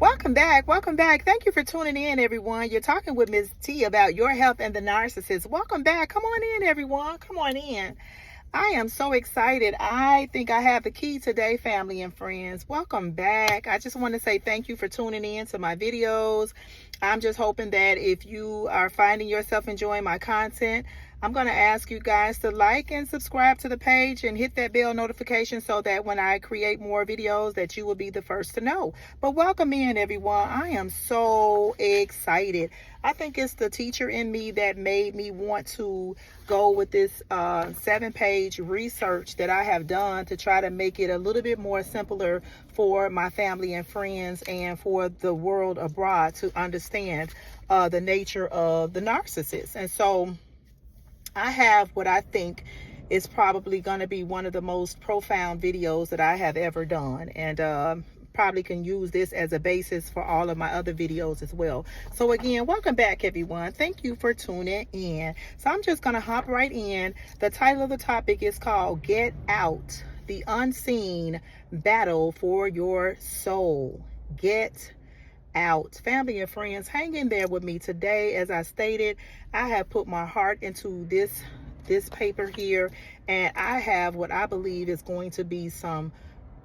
Welcome back. Welcome back. Thank you for tuning in, everyone. You're talking with Ms. T about your health and the narcissist. Welcome back. Come on in, everyone. Come on in. I am so excited. I think I have the key today, family and friends. Welcome back. I just want to say thank you for tuning in to my videos. I'm just hoping that if you are finding yourself enjoying my content, I'm going to ask you guys to like and subscribe to the page and hit that bell notification so that when I create more videos that you will be the first to know. But welcome in, everyone. I am so excited. I think it's the teacher in me that made me want to go with this 7-page research that I have done to try to make it a little bit more simpler for my family and friends and for the world abroad to understand the nature of the narcissist. And so I have what I think is probably going to be one of the most profound videos that I have ever done. And probably can use this as a basis for all of my other videos as well. So again, welcome back, everyone. Thank you for tuning in. So I'm just going to hop right in. The title of the topic is called Get Out, the Unseen Battle for Your Soul. Get out. Family and friends, hang in there with me today. As I stated, I have put my heart into this paper here, and I have what I believe is going to be some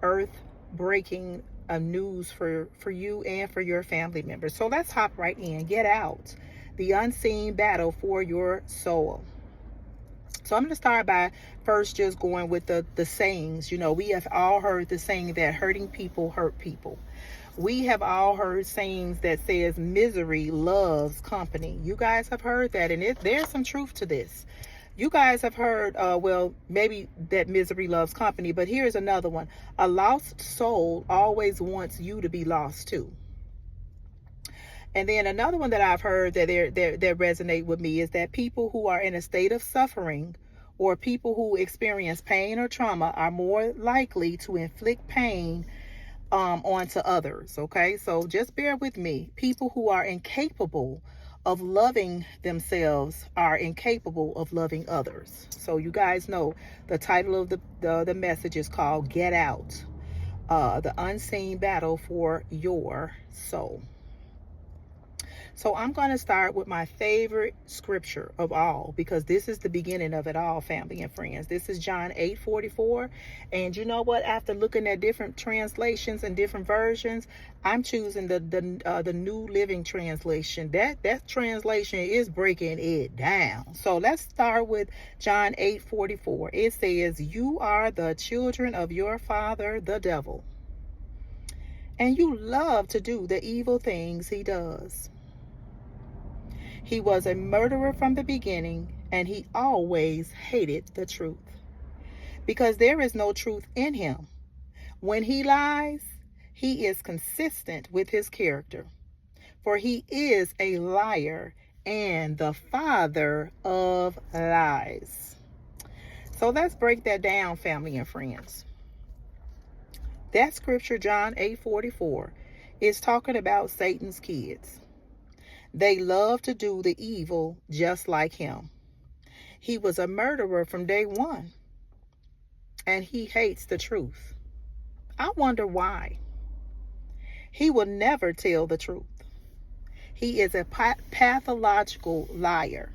earth-breaking news for you and for your family members. So let's hop right in. Get out, the unseen battle for your soul. So I'm going to start by first just going with the sayings. You know, we have all heard the saying that hurting people hurt people. We have all heard sayings that says misery loves company. You guys have heard that, and there's some truth to this. You guys have heard, well, maybe that misery loves company, but here's another one. A lost soul always wants you to be lost too. And then another one that I've heard that resonate with me is that people who are in a state of suffering or people who experience pain or trauma are more likely to inflict pain onto others. Okay, so just bear with me. People who are incapable of loving themselves are incapable of loving others. So you guys know the title of the message is called Get Out, the unseen battle for your soul. So I'm going to start with my favorite scripture of all, because this is the beginning of it all, family and friends. This is John 8:44. And you know what? After looking at different translations and different versions, I'm choosing the New Living Translation. That translation is breaking it down. So let's start with John 8:44. It says, "You are the children of your father, the devil, and you love to do the evil things he does. He was a murderer from the beginning, and he always hated the truth, because there is no truth in him. When he lies, he is consistent with his character, for he is a liar and the father of lies." So let's break that down, family and friends. That scripture, John 8:44, is talking about Satan's kids. They love to do the evil just like him. He was a murderer from day one, and he hates the truth. I wonder why. He will never tell the truth. He is a pathological liar.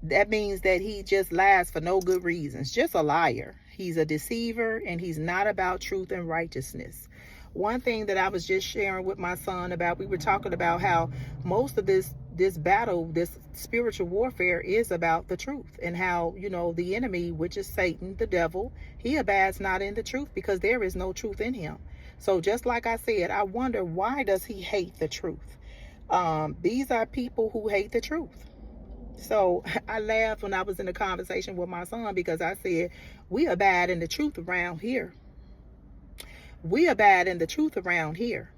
That means that he just lies for no good reasons, just a liar. He's a deceiver, and he's not about truth and righteousness. One thing that I was just sharing with my son about, we were talking about how most of this battle, this spiritual warfare is about the truth, and how, you know, the enemy, which is Satan, the devil, he abides not in the truth because there is no truth in him. So just like I said, I wonder, why does he hate the truth? These are people who hate the truth. So I laughed when I was in a conversation with my son, because I said, we abide in the truth around here. We abide in the truth around here.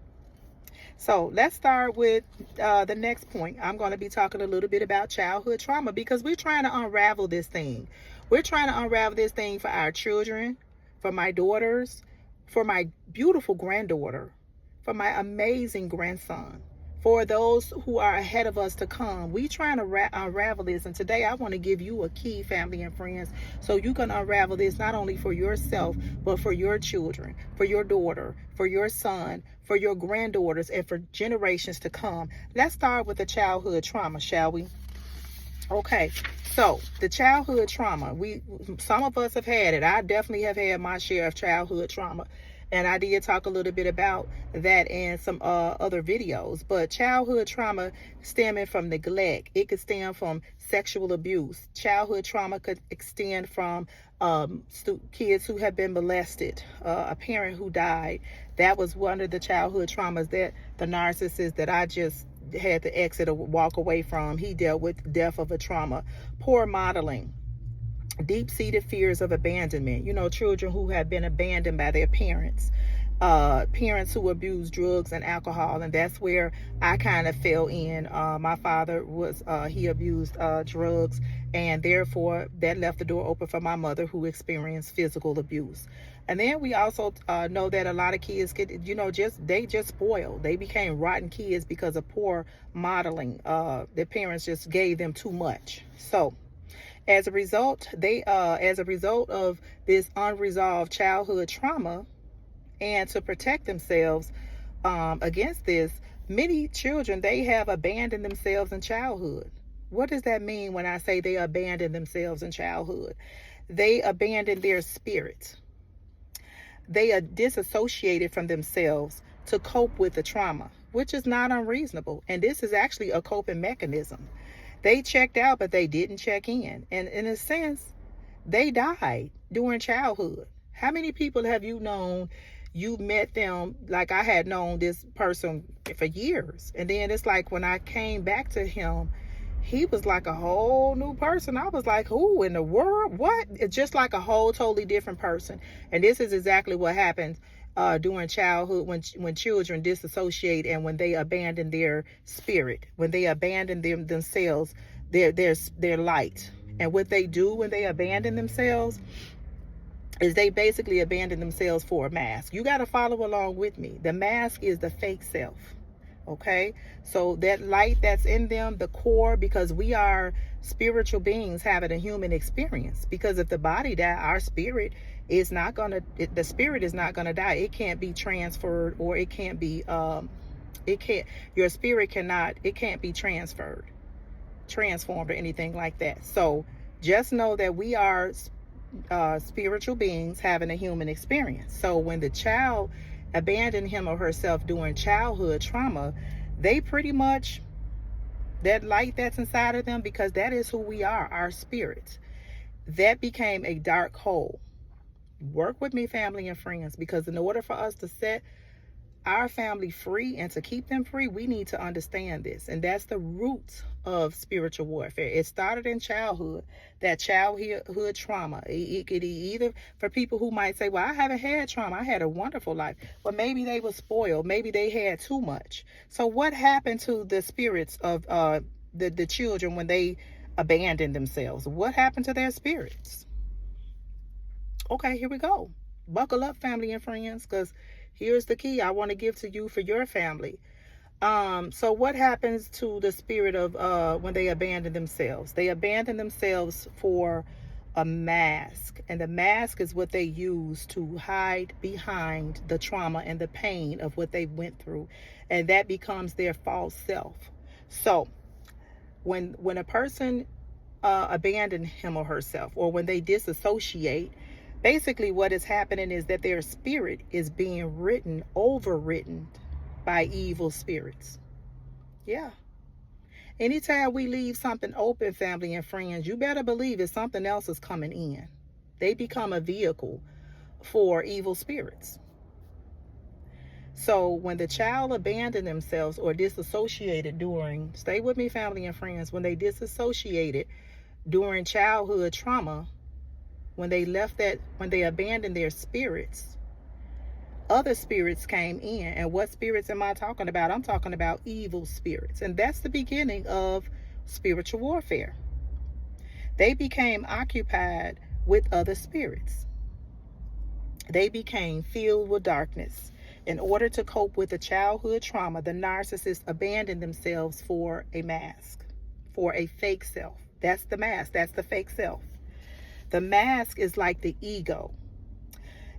So let's start with the next point. I'm going to be talking a little bit about childhood trauma, because we're trying to unravel this thing. We're trying to unravel this thing for our children, for my daughters, for my beautiful granddaughter, for my amazing grandson, for those who are ahead of us to come. We trying to unravel this, and today I want to give you a key, family and friends, so you can unravel this not only for yourself, but for your children, for your daughter, for your son, for your granddaughters, and for generations to come. Let's start with the childhood trauma, shall we? Okay, so the childhood trauma, some of us have had it. I definitely have had my share of childhood trauma, and I did talk a little bit about that in some other videos. But childhood trauma stemming from neglect, it could stem from sexual abuse. Childhood trauma could extend from kids who have been molested, a parent who died. That was one of the childhood traumas that the narcissist that I just had to exit or walk away from. He dealt with death of a trauma. Poor modeling, deep-seated fears of abandonment. Children who have been abandoned by their parents, parents who abuse drugs and alcohol, and that's where I kind of fell in. My father he abused drugs, and therefore that left the door open for my mother, who experienced physical abuse. And then we also know that a lot of kids get, they just spoiled. They became rotten kids because of poor modeling. Their parents just gave them too much. So as a result of this unresolved childhood trauma, and to protect themselves against this, many children, they have abandoned themselves in childhood. What does that mean when I say they abandon themselves in childhood? They abandon their spirit. They are disassociated from themselves to cope with the trauma, which is not unreasonable. And this is actually a coping mechanism. They checked out, but they didn't check in. And in a sense, they died during childhood. How many people have you known? You met them, like I had known this person for years. And then it's like when I came back to him, he was like a whole new person. I was like, who in the world? What? It's just like a whole totally different person. And this is exactly what happens during childhood when children disassociate and when they abandon their spirit, when they abandon themselves, their light. And what they do when they abandon themselves is they basically abandon themselves for a mask. You got to follow along with me. The mask is the fake self. Okay, so that light that's in them, the core, because we are spiritual beings having a human experience. Because if the body dies, our spirit is not gonna. The spirit is not gonna die. It can't be transferred, or it can't be. It can't. Your spirit cannot. It can't be transferred, transformed, or anything like that. So just know that we are spiritual beings having a human experience. So when the child abandoned him or herself during childhood trauma, they pretty much, that light that's inside of them, because that is who we are, our spirits, that became a dark hole. Work with me, family and friends, because in order for us to set our family free and to keep them free, we need to understand this. And that's the root of spiritual warfare. It started in childhood, that childhood trauma. It could either, for people who might say, well, I haven't had trauma, I had a wonderful life. Well, maybe they were spoiled, maybe they had too much. So what happened to the spirits of the children when they abandoned themselves? What happened to their spirits? Okay, here we go. Buckle up, family and friends, because here's the key I want to give to you for your family. So what happens to the spirit of when they abandon themselves? They abandon themselves for a mask. And the mask is what they use to hide behind the trauma and the pain of what they went through. And that becomes their false self. So when a person abandons him or herself, or when they disassociate, basically what is happening is that their spirit is being overwritten by evil spirits. Yeah. Anytime we leave something open, family and friends, you better believe that something else is coming in. They become a vehicle for evil spirits. So when the child abandoned themselves or disassociated stay with me, family and friends, when they disassociated during childhood trauma, when they abandoned their spirits, other spirits came in. And what spirits am I talking about? I'm talking about evil spirits. And that's the beginning of spiritual warfare. They became occupied with other spirits. They became filled with darkness. In order to cope with the childhood trauma, the narcissists abandon themselves for a mask, for a fake self. That's the mask. That's the fake self. The mask is like the ego.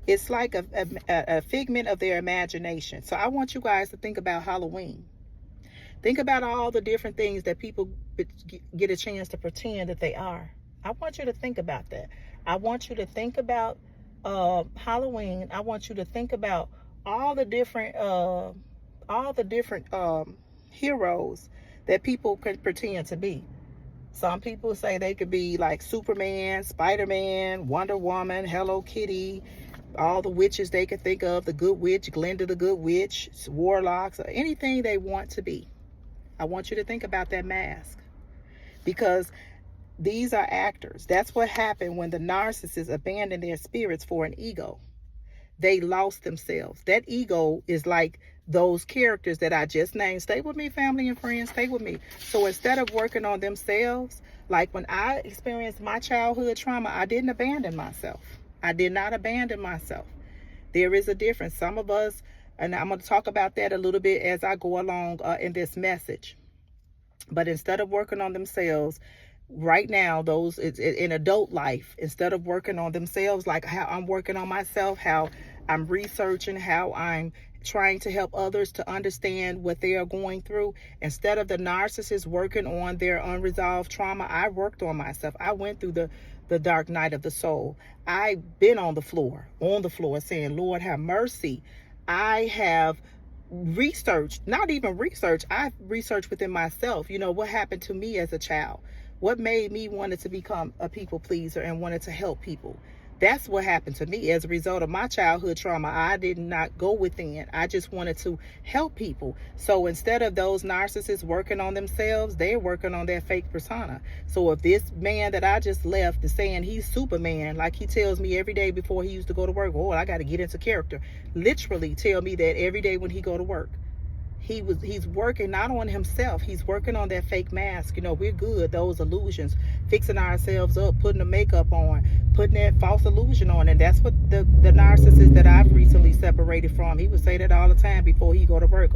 It's like a figment of their imagination. So I want you guys to think about Halloween. Think about all the different things that people get a chance to pretend that they are. I want you to think about that. I want you to think about Halloween. I want you to think about all the different heroes that people could pretend to be. Some people say they could be like Superman, Spider-Man, Wonder Woman, Hello Kitty, all the witches they could think of, the Good Witch, Glinda the Good Witch, warlocks, or anything they want to be. I want you to think about that mask, because these are actors. That's what happened when the narcissists abandoned their spirits for an ego. They lost themselves. That ego is like those characters that I just named. Stay with me, family and friends. Stay with me. So instead of working on themselves, like when I experienced my childhood trauma, I didn't abandon myself. I did not abandon myself. There is a difference. Some of us, and I'm going to talk about that a little bit as I go along in this message. But instead of working on themselves, right now, those in adult life, instead of working on themselves, like how I'm working on myself, how I'm researching, how I'm trying to help others to understand what they are going through, instead of the narcissist working on their unresolved trauma, I worked on myself. I went through the dark night of the soul. I've been on the floor saying, Lord, have mercy. I have researched, not even research, I've researched within myself, what happened to me as a child. What made me wanted to become a people pleaser and wanted to help people. That's what happened to me as a result of my childhood trauma. I did not go within. I just wanted to help people. So instead of those narcissists working on themselves, they're working on their fake persona. So if this man that I just left is saying he's Superman, like he tells me every day before he used to go to work, I got to get into character. Literally tell me that every day when he go to work. He's working not on himself. He's working on that fake mask. We're good. Those illusions, fixing ourselves up, putting the makeup on, putting that false illusion on. And that's what the narcissist that I've recently separated from, he would say that all the time before he go to work.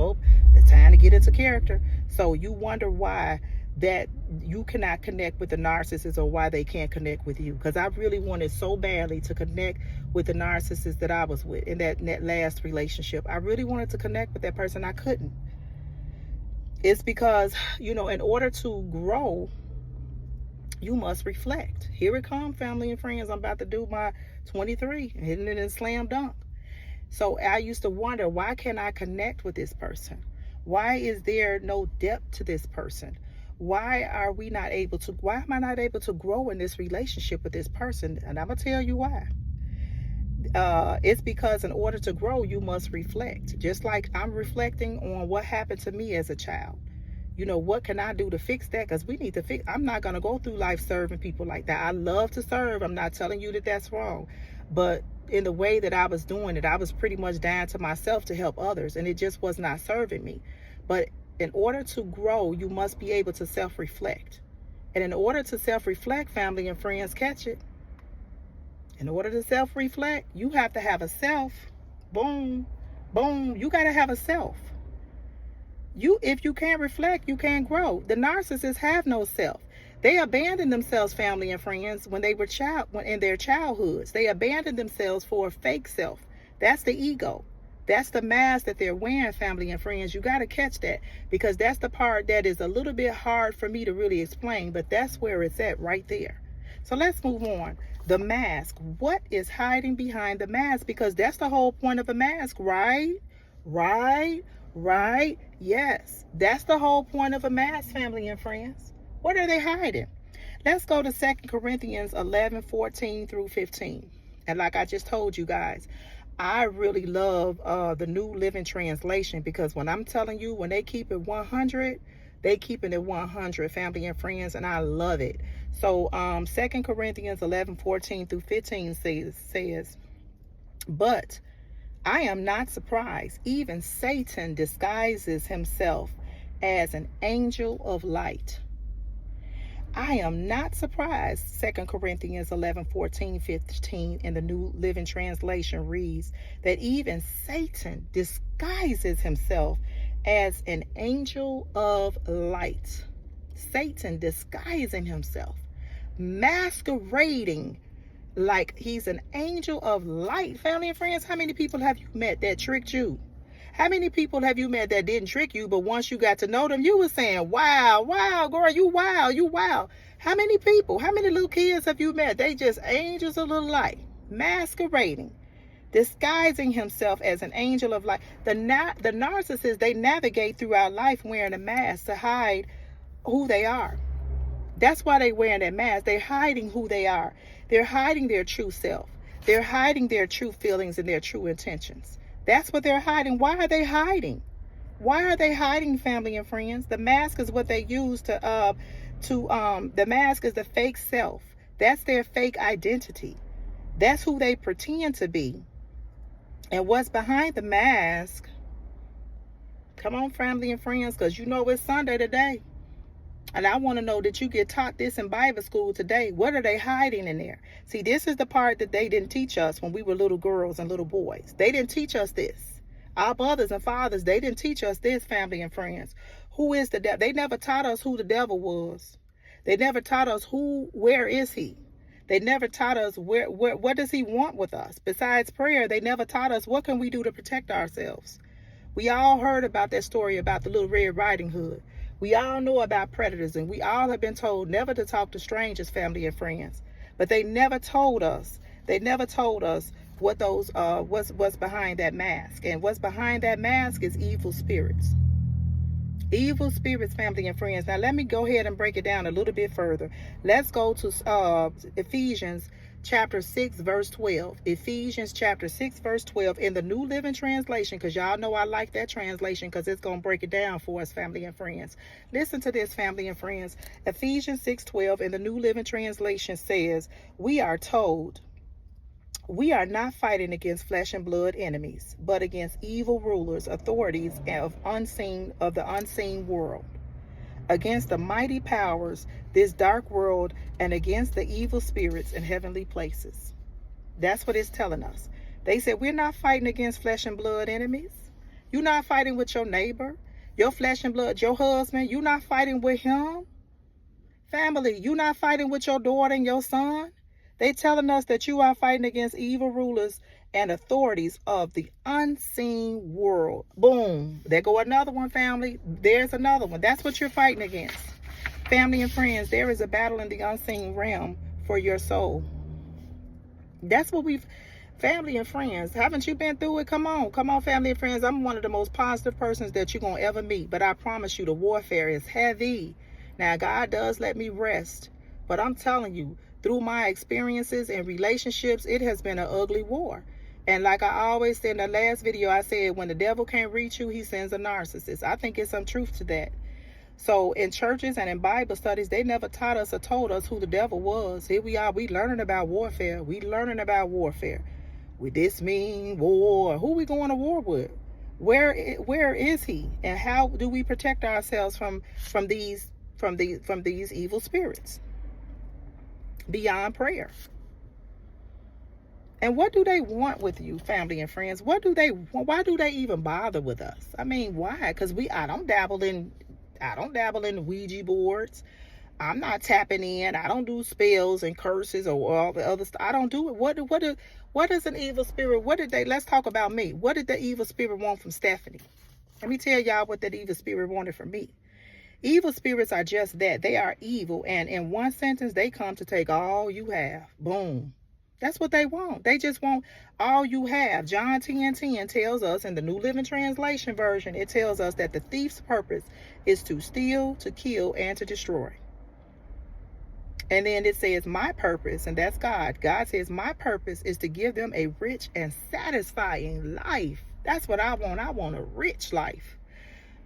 It's time to get into character. So you wonder why that you cannot connect with the narcissist, or why they can't connect with you. Because I really wanted so badly to connect with the narcissist that I was with in that last relationship. I really wanted to connect with that person. I couldn't. It's because, in order to grow, you must reflect. Here it comes, family and friends. I'm about to do my 23, hitting it in slam dunk. So I used to wonder, why can't I connect with this person? Why is there no depth to this person? Why am I not able to grow in this relationship with this person? And I'm going to tell you why. It's because in order to grow, you must reflect. Just like I'm reflecting on what happened to me as a child. What can I do to fix that? Because we need to fix. I'm not going to go through life serving people like that. I love to serve. I'm not telling you that that's wrong. But in the way that I was doing it, I was pretty much dying to myself to help others. And it just was not serving me. But in order to grow, you must be able to self-reflect. And in order to self-reflect, family and friends, catch it. In order to self-reflect, you have to have a self. Boom, boom. You got to have a self. If you can't reflect, you can't grow. The narcissists have no self. They abandoned themselves, family and friends, when they were in their childhoods. They abandoned themselves for a fake self. That's the ego. That's the mask that they're wearing, family and friends. You got to catch that, because that's the part that is a little bit hard for me to really explain, but that's where it's at right there. So let's move on. The mask. What is hiding behind the mask? Because that's the whole point of a mask, right? Right? Yes. That's the whole point of a mask, family and friends. What are they hiding? Let's go to 2 Corinthians 11:14 through 15. And like I just told you guys, I really love the New Living Translation, because when I'm telling you, when they keep it 100, they keeping it 100, family and friends, and I love it. So 2 Corinthians 11:14 through 15 says, but I am not surprised. Even Satan disguises himself as an angel of light. I am not surprised. 2 Corinthians 11:14-15 in the New Living Translation reads that even Satan disguises himself as an angel of light. Satan disguising himself, masquerading like he's an angel of light. Family and friends, how many people have you met that tricked you? How many people have you met that didn't trick you, but once you got to know them, you were saying, wow, wow, girl, you wow, you wow. How many people, how many little kids have you met? They just angels of little light, masquerading, disguising himself as an angel of light. The narcissists, they navigate throughout life wearing a mask to hide who they are. That's why they wearing that mask. They're hiding who they are. They're hiding their true self. They're hiding their true feelings and their true intentions. That's what they're hiding. Why are they hiding? Why are they hiding, family and friends? The mask is what they use the mask is the fake self. That's their fake identity. That's who they pretend to be. And what's behind the mask? Come on, family and friends, because you know it's Sunday today. And I want to know that you get taught this in Bible school today. What are they hiding in there? See, this is the part that they didn't teach us when we were little girls and little boys. They didn't teach us this. Our mothers and fathers, they didn't teach us this, family and friends. Who is the devil? They never taught us who the devil was. They never taught us where is he? They never taught us what does he want with us? Besides prayer, they never taught us what can we do to protect ourselves. We all heard about that story about the Little Red Riding Hood. We all know about predators, and we all have been told never to talk to strangers, family and friends. But they never told us. They never told us what those what's behind that mask. And what's behind that mask is evil spirits. Evil spirits, family and friends. Now let me go ahead and break it down a little bit further. Let's go to Ephesians chapter 6 verse 12. Ephesians chapter 6 verse 12 in the New Living Translation, because y'all know I like that translation because it's going to break it down for us, family and friends. Listen to this, family and friends. Ephesians 6:12 in the New Living Translation says, we are told we are not fighting against flesh and blood enemies, but against evil rulers, authorities of the unseen world, against the mighty powers, this dark world, and against the evil spirits in heavenly places. That's what it's telling us. They said we're not fighting against flesh and blood enemies. You're not fighting with your neighbor, your flesh and blood, your husband. You're not fighting with him. Family, you're not fighting with your daughter and your son. They telling us that you are fighting against evil rulers and authorities of the unseen world. Boom. There go another one, family. There's another one. That's what you're fighting against. Family and friends, there is a battle in the unseen realm for your soul. That's what family and friends, haven't you been through it? Come on, family and friends. I'm one of the most positive persons that you're going to ever meet, but I promise you the warfare is heavy. Now, God does let me rest, but I'm telling you, through my experiences and relationships, it has been an ugly war. And like I always said in the last video, I said, when the devil can't reach you, he sends a narcissist. I think there's some truth to that. So in churches and in Bible studies, they never taught us or told us who the devil was. Here we are, we learning about warfare. With this mean war. Who we going to war with? Where is he? And how do we protect ourselves from these evil spirits? Beyond prayer. And what do they want with you, family and friends? Why do they even bother with us? I mean, why? Because I don't dabble in the Ouija boards. I'm not tapping in. I don't do spells and curses or all the other stuff. I don't do it. What is an evil spirit? Let's talk about me. What did the evil spirit want from Stephanie? Let me tell y'all what that evil spirit wanted from me. Evil spirits are just that. They are evil. And in one sentence, they come to take all you have. Boom. That's what they want. They just want all you have. John 10:10 tells us in the New Living Translation version, it tells us that the thief's purpose is to steal, to kill, and to destroy. And then it says my purpose, and that's God. God says my purpose is to give them a rich and satisfying life. That's what I want. I want a rich life.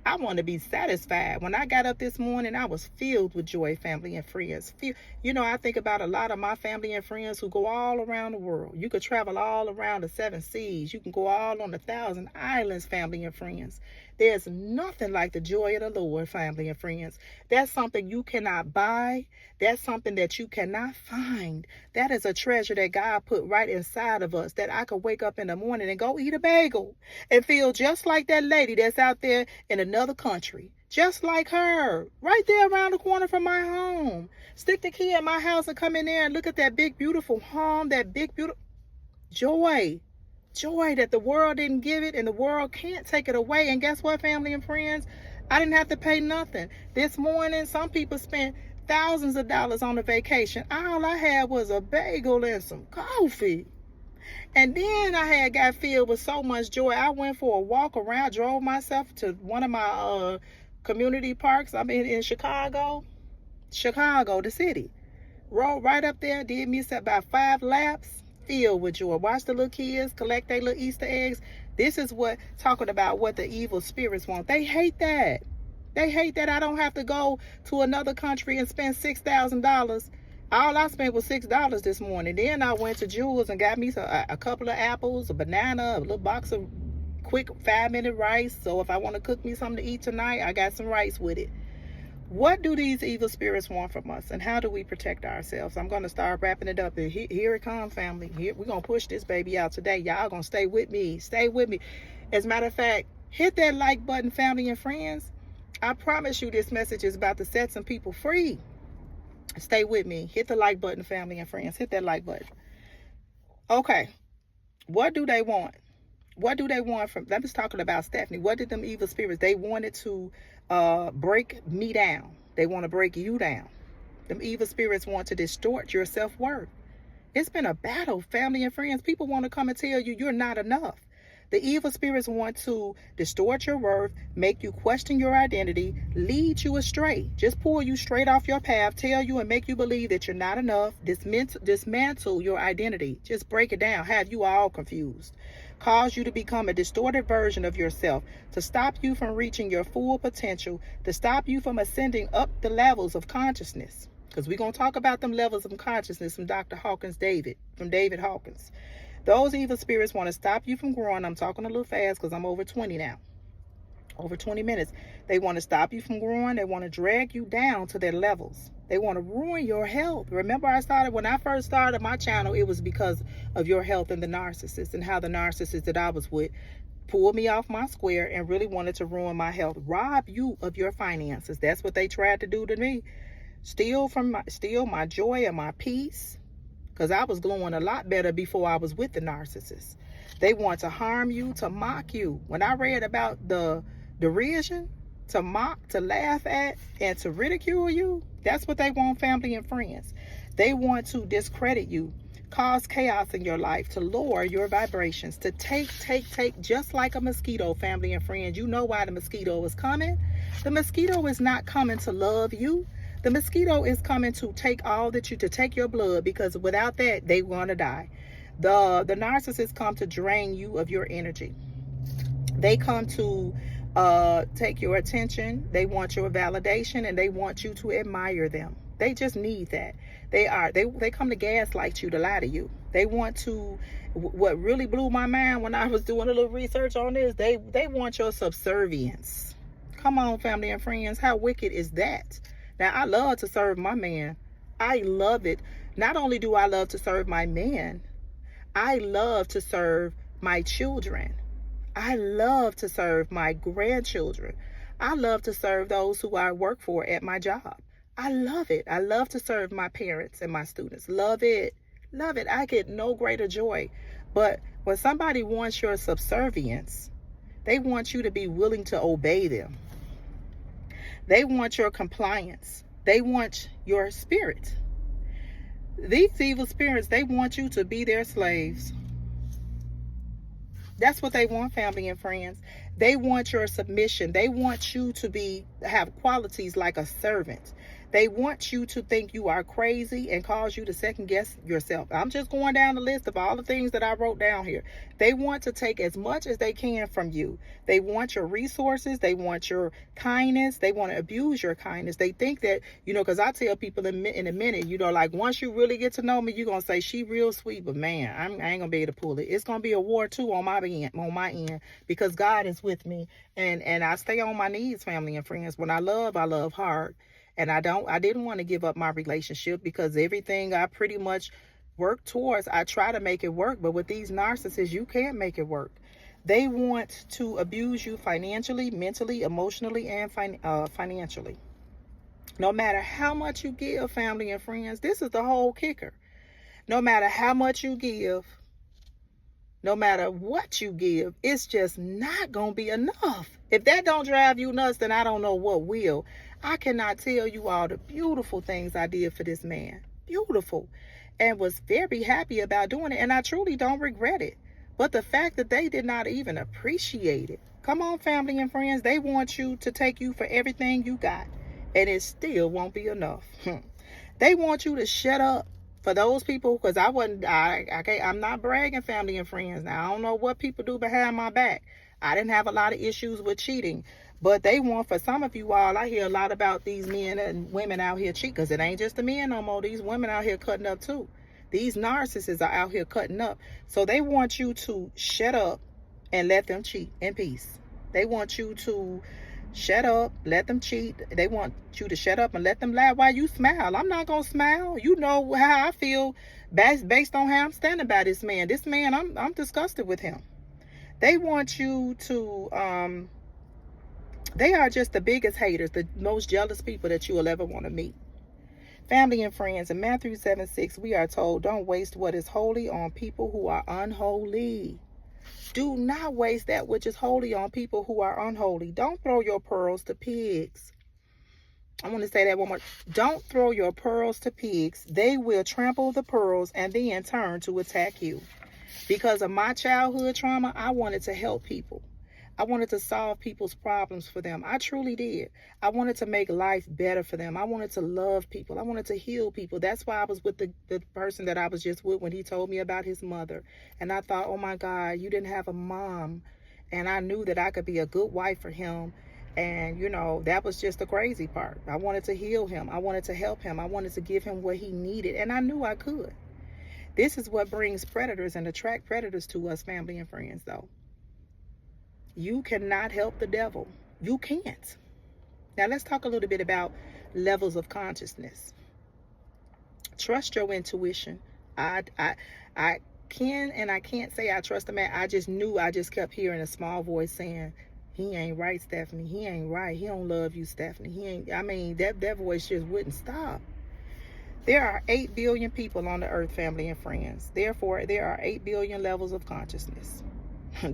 I want to be satisfied. When I got up this morning, I was filled with joy, family and friends. I think about a lot of my family and friends who go all around the world. You could travel all around the 7 seas. You can go all on the 1,000 islands, family and friends. There's nothing like the joy of the Lord, family and friends. That's something you cannot buy. That's something that you cannot find. That is a treasure that God put right inside of us, that I could wake up in the morning and go eat a bagel and feel just like that lady that's out there in another country. Just like her, right there around the corner from my home. Stick the key in my house and come in there and look at that big, beautiful home, that big, beautiful joy. Joy that the world didn't give it and the world can't take it away. And guess what, family and friends? I didn't have to pay nothing. This morning, some people spent thousands of dollars on a vacation. All I had was a bagel and some coffee. And then I got filled with so much joy. I went for a walk around, drove myself to one of my community parks. I'm in Chicago, the city. Rode right up there, did me about 5 laps, filled with joy. Watch the little kids collect their little Easter eggs. This is talking about what the evil spirits want. They hate that. They hate that I don't have to go to another country and spend $6,000. All I spent was $6 this morning. Then I went to Jewel's and got me a couple of apples, a banana, a little box of quick 5-minute rice. So if I want to cook me something to eat tonight, I got some rice with it. What do these evil spirits want from us, and how do we protect ourselves? I'm going to start wrapping it up. Here it comes, family. We're going to push this baby out today. Y'all going to stay with me. Stay with me. As a matter of fact, hit that like button, family and friends. I promise you this message is about to set some people free. Stay with me. Hit the like button, family and friends. Hit that like button. Okay. What do they want? What do they want from... I'm just talking about Stephanie. What did them evil spirits... They wanted to break me down. They want to break you down. Them evil spirits want to distort your self-worth. It's been a battle, family and friends. People want to come and tell you you're not enough. The evil spirits want to distort your worth, make you question your identity, lead you astray, just pull you straight off your path, tell you and make you believe that you're not enough, dismantle your identity, just break it down, have you all confused, cause you to become a distorted version of yourself, to stop you from reaching your full potential, to stop you from ascending up the levels of consciousness. Because we're going to talk about them levels of consciousness from David Hawkins. Those evil spirits want to stop you from growing. I'm talking a little fast because I'm over 20 now. Over 20 minutes. They want to stop you from growing. They want to drag you down to their levels. They want to ruin your health. Remember when I first started my channel, it was because of your health and the narcissist, and how the narcissist that I was with pulled me off my square and really wanted to ruin my health, rob you of your finances. That's what they tried to do to me. Steal my joy and my peace. Because I was glowing a lot better before I was with the narcissist. They want to harm you, to mock you. When I read about the derision, to mock, to laugh at, and to ridicule you, that's what they want, family and friends. They want to discredit you, cause chaos in your life, to lower your vibrations, to take, just like a mosquito, family and friends. You know why the mosquito is coming? The mosquito is not coming to love you. The mosquito is coming to take take your blood, because without that, they want to die. The narcissists come to drain you of your energy. They come to take your attention. They want your validation, and they want you to admire them. They just need that. They come to gaslight you, to lie to you. They want to... What really blew my mind when I was doing a little research on this, they want your subservience. Come on, family and friends. How wicked is that? Now, I love to serve my man. I love it. Not only do I love to serve my man, I love to serve my children. I love to serve my grandchildren. I love to serve those who I work for at my job. I love it. I love to serve my parents and my students. Love it. Love it. I get no greater joy. But when somebody wants your subservience, they want you to be willing to obey them. They want your compliance. They want your spirit. These evil spirits, they want you to be their slaves. That's what they want, family and friends. They want your submission. They want you to have qualities like a servant. They want you to think you are crazy and cause you to second guess yourself. I'm just going down the list of all the things that I wrote down here. They want to take as much as they can from you. They want your resources. They want your kindness. They want to abuse your kindness. They think that, because I tell people in a minute, like once you really get to know me, you're going to say she real sweet, but man, I ain't going to be able to pull it. It's going to be a war too on my end because God is with me. And I stay on my knees, family and friends. When I love hard. And I didn't want to give up my relationship because everything I pretty much work towards, I try to make it work. But with these narcissists, you can't make it work. They want to abuse you financially, mentally, emotionally, and financially. No matter how much you give, family and friends, this is the whole kicker. No matter how much you give, no matter what you give, it's just not going to be enough. If that don't drive you nuts, then I don't know what will. I cannot tell you all the beautiful things I did for this man. Beautiful. And was very happy about doing it. And I truly don't regret it. But the fact that they did not even appreciate it. Come on, family and friends. They want you to take you for everything you got. And it still won't be enough. They want you to shut up. For those people, because I'm not bragging, family and friends. Now, I don't know what people do behind my back. I didn't have a lot of issues with cheating. But they want, for some of you all, I hear a lot about these men and women out here cheating. Because it ain't just the men no more. These women out here cutting up too. These narcissists are out here cutting up. So they want you to shut up and let them cheat in peace. They want you to shut up, let them cheat. They want you to shut up and let them laugh while you smile. I'm not going to smile. You know how I feel based on how I'm standing by this man. This man, I'm disgusted with him. They want you to, they are just the biggest haters, the most jealous people that you will ever want to meet. Family and friends, in Matthew 7:6, we are told, don't waste what is holy on people who are unholy. Do not waste that which is holy on people who are unholy. Don't throw your pearls to pigs. I want to say that one more. Don't throw your pearls to pigs. They will trample the pearls and then turn to attack you. Because of my childhood trauma, I wanted to help people. I wanted to solve people's problems for them. I truly did. I wanted to make life better for them. I wanted to love people. I wanted to heal people. That's why I was with the person that I was just with when he told me about his mother. And I thought, oh my God, you didn't have a mom. And I knew that I could be a good wife for him. And, that was just the crazy part. I wanted to heal him. I wanted to help him. I wanted to give him what he needed. And I knew I could. This is what brings predators and attract predators to us, family and friends, though. You cannot help the devil. You can't. Now let's talk a little bit about levels of consciousness. Trust your intuition. I can and I can't say I trust the man. I just kept hearing a small voice saying, he ain't right, Stephanie. He ain't right. He don't love you, Stephanie. That voice just wouldn't stop. There are 8 billion people on the earth, family and friends. Therefore, there are 8 billion levels of consciousness.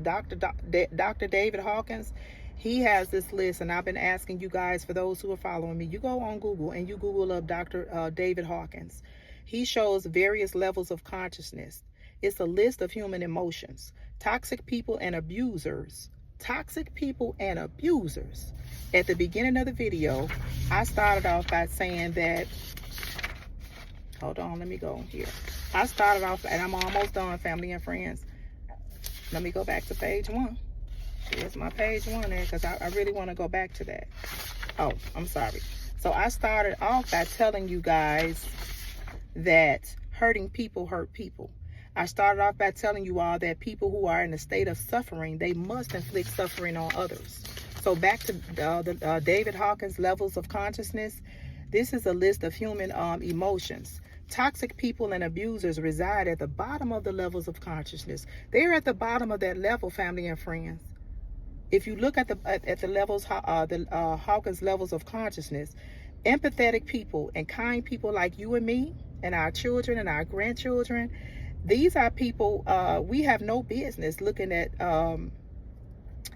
Dr. David Hawkins, he has this list, and I've been asking you guys, for those who are following me, you go on Google and you Google up Dr. David Hawkins. He shows various levels of consciousness. It's a list of human emotions. Toxic people and abusers. Toxic people and abusers. At the beginning of the video, I started off by saying that, hold on, let me go here. I started off, and I'm almost done, family and friends. Let me go back to page 1. Here's my page 1 there, because I really want to go back to that. Oh, I'm sorry. So I started off by telling you guys that hurting people hurt people. I started off by telling you all that people who are in a state of suffering, they must inflict suffering on others. So back to the David Hawkins levels of consciousness. This is a list of human emotions. Toxic people and abusers reside at the bottom of the levels of consciousness. They're at the bottom of that level, family and friends. If you look at the levels, Hawkins levels of consciousness, empathetic people and kind people like you and me and our children and our grandchildren, these are people, we have no business looking at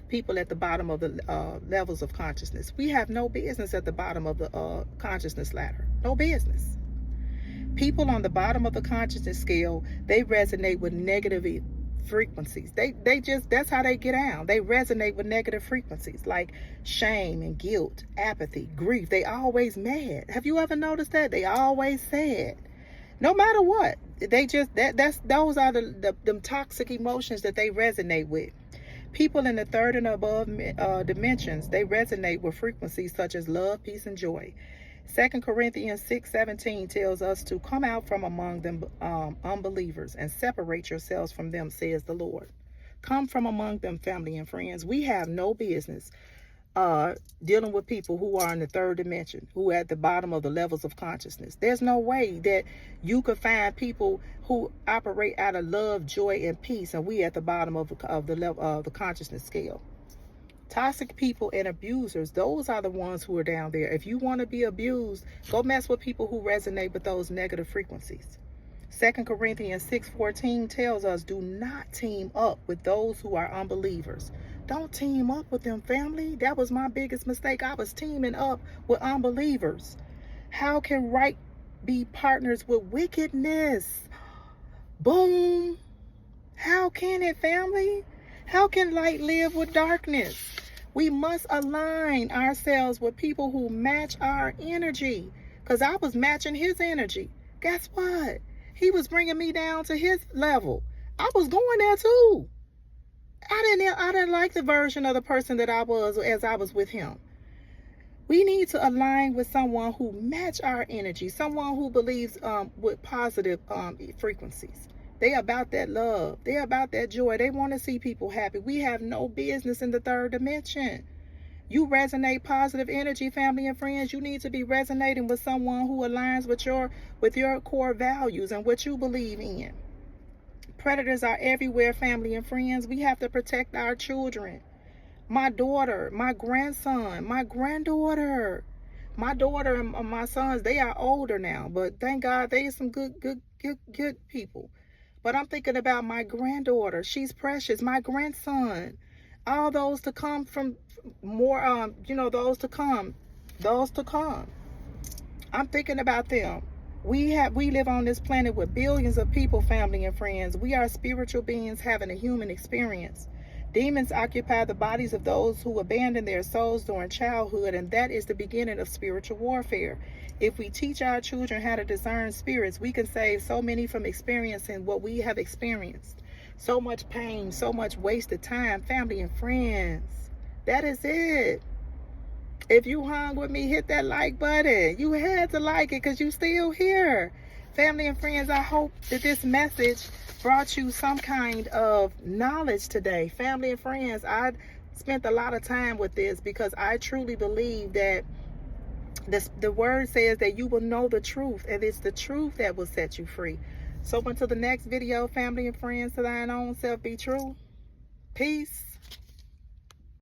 people at the bottom of the levels of consciousness. We have no business at the bottom of the consciousness ladder. No business. People on the bottom of the consciousness scale, they resonate with negative frequencies. They just, that's how they get down. They resonate with negative frequencies like shame and guilt, apathy, grief. They always mad. Have you ever noticed that? They always sad. No matter what. They just, those are them toxic emotions that they resonate with. People in the third and above dimensions, they resonate with frequencies such as love, peace, and joy. 2 Corinthians 6:17 tells us to come out from among them unbelievers and separate yourselves from them, says the Lord. Come from among them, family and friends. We have no business dealing with people who are in the third dimension, who are at the bottom of the levels of consciousness. There's no way that you could find people who operate out of love, joy, and peace, and we at the bottom of the level of the consciousness scale. Toxic people and abusers, those are the ones who are down there. If you want to be abused, go mess with people who resonate with those negative frequencies. 2 Corinthians 6:14 tells us, do not team up with those who are unbelievers. Don't team up with them, family. That was my biggest mistake. I was teaming up with unbelievers. How can right be partners with wickedness? Boom. How can it, family? How can light live with darkness? We must align ourselves with people who match our energy. Because I was matching his energy. Guess what? He was bringing me down to his level. I was going there too. I didn't like the version of the person that I was as I was with him. We need to align with someone who match our energy, someone who believes with positive frequencies. They about that love. They about that joy. They want to see people happy. We have no business in the third dimension. You resonate positive energy, family and friends. You need to be resonating with someone who aligns with your core values and what you believe in. Predators are everywhere, family and friends. We have to protect our children. My daughter, my grandson, my granddaughter, my daughter and my sons, they are older now, but thank God they are some good people. But I'm thinking about my granddaughter. She's precious. My grandson, all those to come from more, those to come. I'm thinking about them. We live on this planet with billions of people, family and friends. We are spiritual beings having a human experience. Demons occupy the bodies of those who abandon their souls during childhood, and that is the beginning of spiritual warfare. If we teach our children how to discern spirits, we can save so many from experiencing what we have experienced. So much pain, so much wasted time, family and friends. That is it. If you hung with me, hit that like button. You had to like it because you still here. Family and friends, I hope that this message brought you some kind of knowledge today. Family and friends, I spent a lot of time with this because I truly believe that the word says that you will know the truth, and it's the truth that will set you free. So until the next video, family and friends, to thine own self be true. Peace.